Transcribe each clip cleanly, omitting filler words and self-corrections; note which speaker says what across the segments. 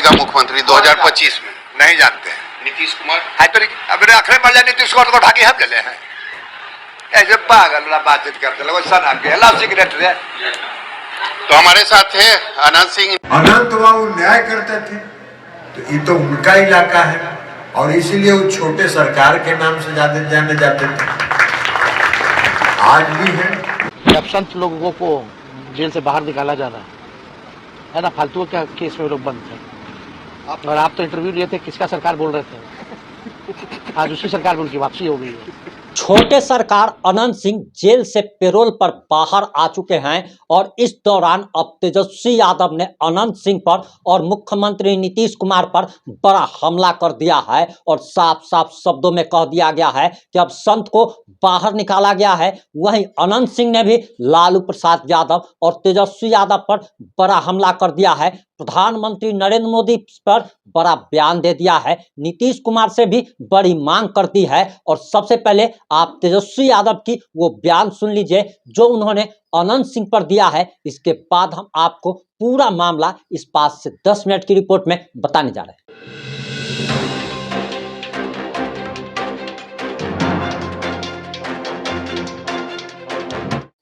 Speaker 1: बनेगा मुख्यमंत्री 2025 में?
Speaker 2: नहीं जानते हैं।
Speaker 1: नीतीश कुमार
Speaker 2: है तो अब अखरे मर जाए नीतीश कुमार को उठा के हम ले हैं। ऐसे पागल वाला बातचीत करते लोग सना के लाभ सिगरेट रे।
Speaker 1: तो हमारे साथ है अनंत सिंह।
Speaker 3: अनंत बाबू न्याय करते थे तो ये तो उनका इलाका है और इसीलिए वो छोटे सरकार के नाम से ज्यादा जाने जाते थे, आज भी है।
Speaker 4: अब संत लोगों को जेल से बाहर निकाला जा रहा है ना, फालतू क्या केस में लोग बंद थे। और आप तो इंटरव्यू लिए थे, किसका सरकार बोल रहे थे, आज उसी सरकार में उनकी वापसी हो गई है।
Speaker 5: छोटे सरकार अनंत सिंह जेल से पैरोल पर बाहर आ चुके हैं और इस दौरान अब तेजस्वी यादव ने अनंत सिंह पर और मुख्यमंत्री नीतीश कुमार पर बड़ा हमला कर दिया है और साफ साफ शब्दों में कह दिया गया है कि अब संत को बाहर निकाला गया है। वहीं अनंत सिंह ने भी लालू प्रसाद यादव और तेजस्वी यादव पर बड़ा हमला कर दिया है। प्रधानमंत्री नरेंद्र मोदी पर बड़ा बयान दे दिया है, नीतीश कुमार से भी बड़ी मांग कर दी है। और सबसे पहले आप तेजस्वी यादव की वो बयान सुन लीजिए जो उन्होंने अनंत सिंह पर दिया है। इसके बाद हम आपको पूरा मामला इस पास से 10 मिनट की रिपोर्ट में बताने जा रहे हैं।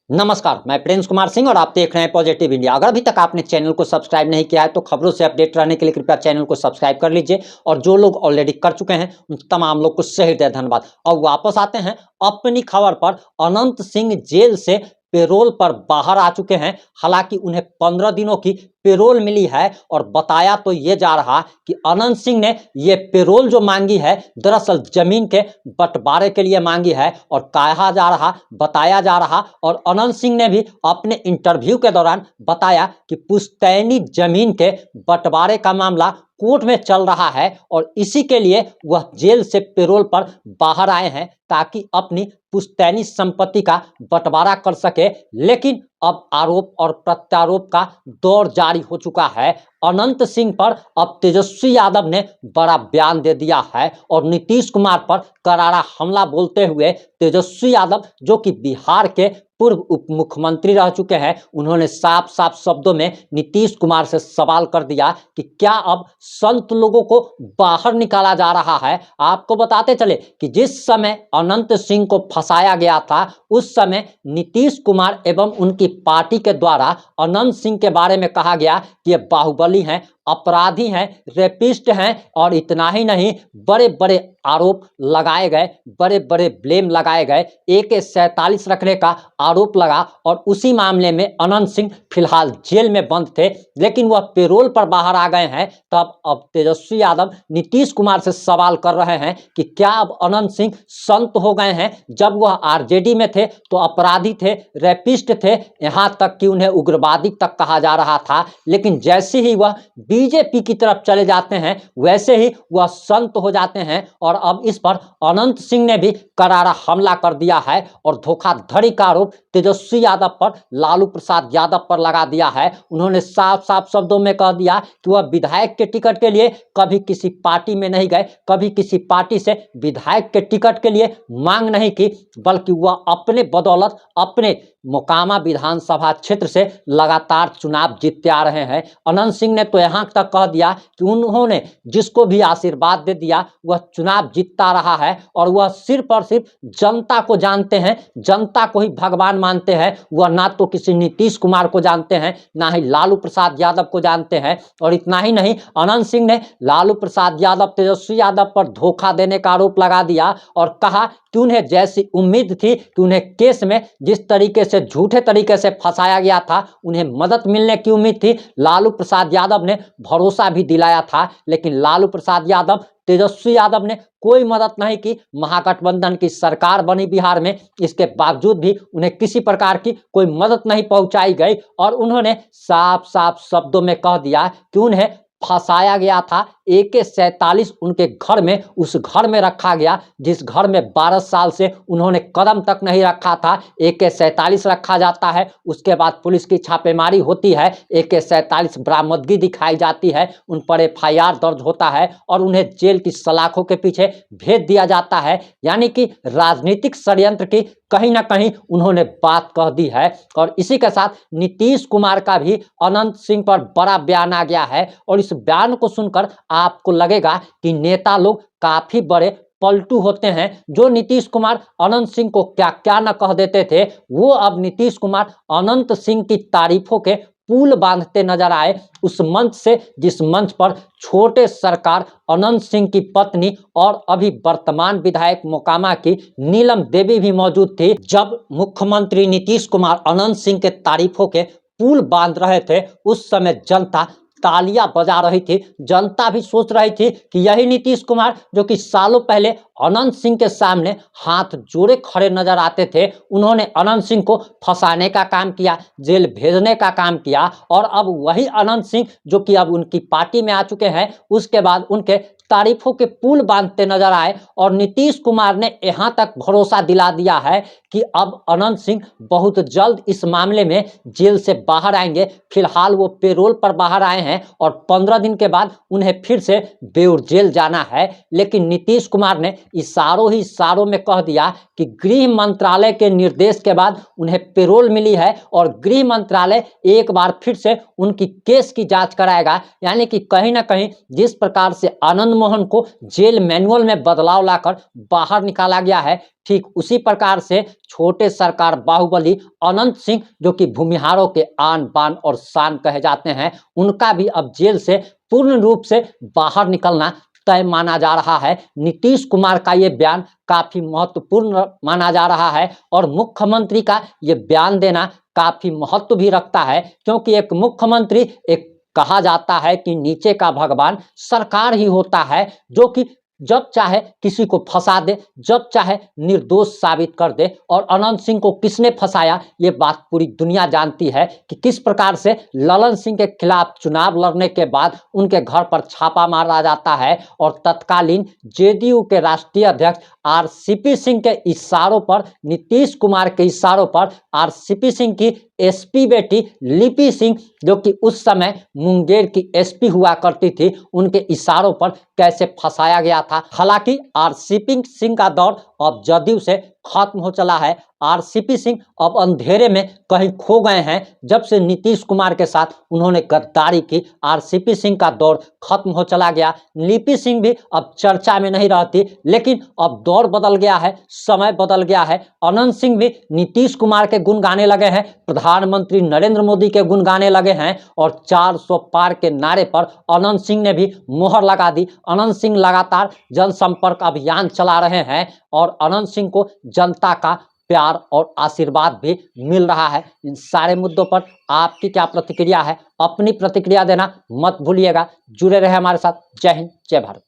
Speaker 5: नमस्कार, मैं प्रिंस कुमार सिंह और आप देख रहे हैं पॉजिटिव इंडिया। अगर अभी तक आपने चैनल को सब्सक्राइब नहीं किया है तो खबरों से अपडेट रहने के लिए कृपया चैनल को सब्सक्राइब कर लीजिए और जो लोग ऑलरेडी कर चुके हैं उन तमाम लोग को सही धन्यवाद। और वापस आते हैं अपनी खबर पर। अनंत सिंह जेल से पैरोल पर बाहर आ चुके हैं। हालांकि उन्हें 15 दिनों की पैरोल मिली है और बताया तो ये जा रहा कि अनंत सिंह ने ये पैरोल जो मांगी है दरअसल जमीन के बंटवारे के लिए मांगी है और कहा जा रहा, बताया जा रहा। और अनंत सिंह ने भी अपने इंटरव्यू के दौरान बताया कि पुश्तैनी जमीन के बंटवारे का मामला कोर्ट में चल रहा है और इसी के लिए वह जेल से पैरोल पर बाहर आए हैं ताकि अपनी पुश्तैनी संपत्ति का बंटवारा कर सके। लेकिन अब आरोप और प्रत्यारोप का दौर जारी हो चुका है। अनंत सिंह पर अब तेजस्वी यादव ने बड़ा बयान दे दिया है और नीतीश कुमार पर करारा हमला बोलते हुए तेजस्वी यादव जो कि बिहार के पूर्व उप मुख्यमंत्री रह चुके हैं, उन्होंने साफ साफ शब्दों में नीतीश कुमार से सवाल कर दिया कि क्या अब संत लोगों को बाहर निकाला जा रहा है। आपको बताते चले कि जिस समय अनंत सिंह को फंसाया गया था उस समय नीतीश कुमार एवं उनकी पार्टी के द्वारा अनंत सिंह के बारे में कहा गया कि ये बाहुबली हैं, अपराधी हैं, रेपिस्ट हैं। और इतना ही नहीं, बड़े बड़े आरोप लगाए गए, बड़े बड़े ब्लेम लगाए गए। AK-47 रखने का आरोप लगा और उसी मामले में अनंत सिंह फिलहाल जेल में बंद थे, लेकिन वह पैरोल पर बाहर आ गए हैं। तब अब तेजस्वी यादव नीतीश कुमार से सवाल कर रहे हैं कि क्या अब अनंत सिंह संत हो गए हैं। जब वह RJD में थे तो अपराधी थे, रेपिस्ट थे, यहाँ तक कि उन्हें उग्रवादी तक कहा जा रहा था। लेकिन जैसे ही वह BJP की तरफ चले जाते हैं वैसे ही वह संत हो जाते हैं। और अब इस पर अनंत सिंह ने भी करारा हमला कर दिया है और धोखाधड़ी का आरोप तेजस्वी यादव पर, लालू प्रसाद यादव पर लगा दिया है। उन्होंने साफ साफ शब्दों में कह दिया कि वह विधायक के टिकट के लिए कभी किसी पार्टी में नहीं गए, कभी किसी पार्टी से विधायक के टिकट के लिए मांग नहीं की, बल्कि वह अपने बदौलत अपने मोकामा विधानसभा क्षेत्र से लगातार चुनाव जीतते आ रहे हैं। अनंत सिंह ने तो यहाँ तक कह दिया कि उन्होंने जिसको भी आशीर्वाद दे दिया वह चुनाव जीतता रहा है और वह सिर्फ और सिर्फ जनता को जानते हैं, जनता को ही भगवान मानते हैं। वह ना तो किसी नीतीश कुमार को जानते हैं, ना ही लालू प्रसाद यादव को जानते हैं। और इतना ही नहीं, अनंत सिंह ने लालू प्रसाद यादव, तेजस्वी यादव पर धोखा देने का आरोप लगा दिया और कहा कि उन्हें जैसी उम्मीद थी कि उन्हें केस में जिस तरीके से झूठे तरीके से फंसाया गया था उन्हें मदद मिलने की उम्मीद थी। लालू प्रसाद यादव ने भरोसा भी दिलाया था, लेकिन लालू प्रसाद यादव, तेजस्वी यादव ने कोई मदद नहीं की। महागठबंधन की सरकार बनी बिहार में, इसके बावजूद भी उन्हें किसी प्रकार की कोई मदद नहीं पहुंचाई गई और उन्होंने साफ साफ शब्दों में कह दिया कि उन्हें फंसाया गया था AK-47 उनके घर में, उस घर में रखा गया जिस घर में 12 साल से उन्होंने कदम तक नहीं रखा था। AK-47 रखा जाता है, उसके बाद पुलिस की छापेमारी होती है, AK-47 बरामदगी दिखाई जाती है, उन पर FIR दर्ज होता है और उन्हें जेल की सलाखों के पीछे भेज दिया जाता है। यानी कि राजनीतिक षड्यंत्र की कहीं ना कहीं उन्होंने बात कह दी है। और इसी के साथ नीतीश कुमार का भी अनंत सिंह पर बड़ा बयान आ गया है और इस बयान को सुनकर आपको लगेगा कि नेता लोग काफी बड़े पलटू होते हैं। जो नीतीश कुमार अनंत सिंह को क्या क्या न कह देते थे, वो अब नीतीश कुमार अनंत सिंह की तारीफों के पुल बांधते नजर आए उस मंच से, जिस मंच पर छोटे सरकार अनंत सिंह की पत्नी और अभी वर्तमान विधायक मोकामा की नीलम देवी भी मौजूद थी। जब मुख्यमंत्री नीतीश कुमार अनंत सिंह के तारीफों के पुल बांध रहे थे, उस समय जनता तालियां बजा रही थी। जनता भी सोच रही थी कि यही नीतीश कुमार जो कि सालों पहले अनंत सिंह के सामने हाथ जोड़े खड़े नजर आते थे, उन्होंने अनंत सिंह को फंसाने का काम किया, जेल भेजने का काम किया, और अब वही अनंत सिंह जो कि अब उनकी पार्टी में आ चुके हैं, उसके बाद उनके तारीफों के पुल बांधते नजर आए। और नीतीश कुमार ने यहां तक भरोसा दिला दिया है कि अब अनंत सिंह बहुत जल्द इस मामले में जेल से बाहर आएंगे। फिलहाल वो पेरोल पर बाहर आए हैं और 15 दिन के बाद उन्हें फिर से बेऊर जेल जाना है। लेकिन नीतीश कुमार ने इशारों ही इशारों में कह दिया कि गृह मंत्रालय के निर्देश के बाद उन्हें पेरोल मिली है और गृह मंत्रालय एक बार फिर से उनकी केस की जांच कराएगा। यानी कि कहीं ना कहीं जिस प्रकार से आनंद मोहन को जेल मैनुअल में बदलाव लाकर बाहर निकाला गया है, ठीक उसी प्रकार से छोटे सरकार बाहुबली अनंत सिंह जो कि भूमिहारों के आन बान और शान कहे जाते हैं, उनका भी अब जेल से पूर्ण रूप से बाहर निकलना तय माना जा रहा है। नीतीश कुमार का ये बयान काफी महत्वपूर्ण माना जा रहा है और मुख्यमंत्री का ये बयान देना काफी महत्व भी रखता है, क्योंकि एक मुख्यमंत्री, एक कहा जाता है कि नीचे का भगवान सरकार ही होता है, जो कि जब चाहे किसी को फंसा दे, जब चाहे निर्दोष साबित कर दे। और अनंत सिंह को किसने फंसाया, ये बात पूरी दुनिया जानती है कि किस प्रकार से ललन सिंह के खिलाफ चुनाव लड़ने के बाद उनके घर पर छापा मारा जाता है और तत्कालीन JDU के राष्ट्रीय अध्यक्ष RCP सिंह के इशारों पर, नीतीश कुमार के इशारों पर RCP सिंह की SP बेटी लिपि सिंह जो कि उस समय मुंगेर की SP हुआ करती थी, उनके इशारों पर कैसे फंसाया गया था। हालांकि RCP सिंह का दौर अब जदयू से खत्म हो चला है। RCP सिंह अब अंधेरे में कहीं खो गए हैं। जब से नीतीश कुमार के साथ उन्होंने गद्दारी की, RCP सिंह का दौर खत्म हो चला गया। लिपि सिंह भी अब चर्चा में नहीं रहती, लेकिन अब दौर बदल गया है, समय बदल गया है। अनंत सिंह भी नीतीश कुमार के गुण गाने लगे हैं, प्रधानमंत्री नरेंद्र मोदी के गुण गाने लगे हैं और 400 पार के नारे पर अनंत सिंह ने भी मोहर लगा दी। अनंत सिंह लगातार जनसंपर्क अभियान चला रहे हैं और अनंत सिंह को जनता का प्यार और आशीर्वाद भी मिल रहा है। इन सारे मुद्दों पर आपकी क्या प्रतिक्रिया है, अपनी प्रतिक्रिया देना मत भूलिएगा। जुड़े रहे हमारे साथ। जय हिंद, जय भारत।